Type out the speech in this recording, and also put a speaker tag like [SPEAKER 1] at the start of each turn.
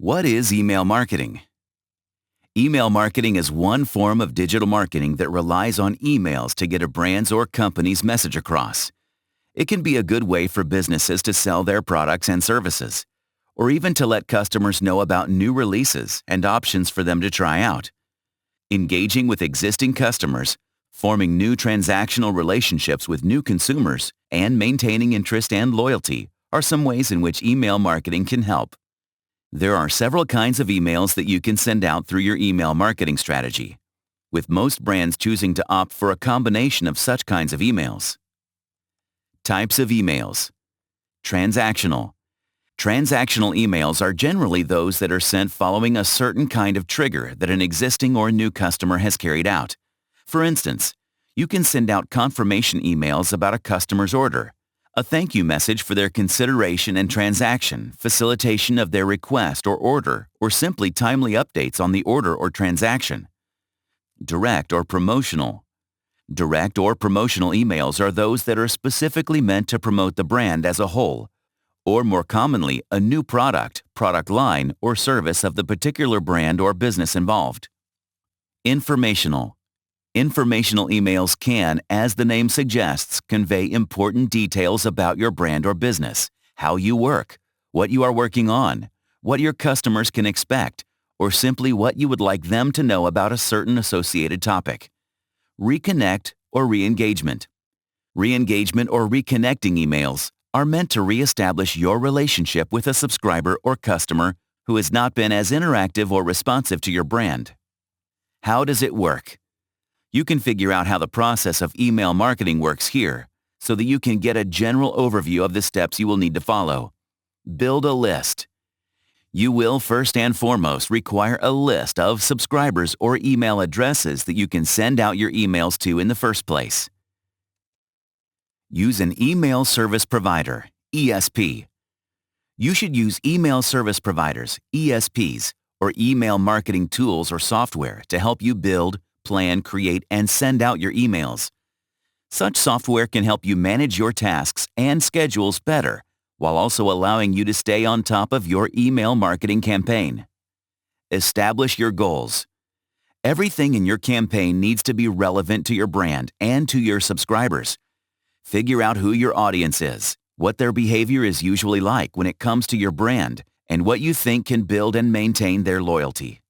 [SPEAKER 1] What is email marketing? Email marketing is one form of digital marketing that relies on emails to get a brand's or company's message across. It can be a good way for businesses to sell their products and services, or even to let customers know about new releases and options for them to try out. Engaging with existing customers, forming new transactional relationships with new consumers, and maintaining interest and loyalty are some ways in which email marketing can help. There are several kinds of emails that you can send out through your email marketing strategy, with most brands choosing to opt for a combination of such kinds of emails. Types of emails. Transactional. Transactional emails are generally those that are sent following a certain kind of trigger that an existing or new customer has carried out. For instance, you can send out confirmation emails about a customer's order, a thank you message for their consideration and transaction, facilitation of their request or order, or simply timely updates on the order or transaction. Direct or promotional. Direct or promotional emails are those that are specifically meant to promote the brand as a whole, or more commonly, a new product, product line, or service of the particular brand or business involved. Informational. Informational emails can, as the name suggests, convey important details about your brand or business, how you work, what you are working on, what your customers can expect, or simply what you would like them to know about a certain associated topic. Reconnect or re-engagement. Re-engagement or reconnecting emails are meant to re-establish your relationship with a subscriber or customer who has not been as interactive or responsive to your brand. How does it work? You can figure out how the process of email marketing works here so that you can get a general overview of the steps you will need to follow. Build a list. You will first and foremost require a list of subscribers or email addresses that you can send out your emails to in the first place. Use an email service provider, ESP. You should use email service providers, ESPs, or email marketing tools or software to help you build, plan, create, and send out your emails. Such software can help you manage your tasks and schedules better, while also allowing you to stay on top of your email marketing campaign. Establish your goals. Everything in your campaign needs to be relevant to your brand and to your subscribers. Figure out who your audience is, what their behavior is usually like when it comes to your brand, and what you think can build and maintain their loyalty.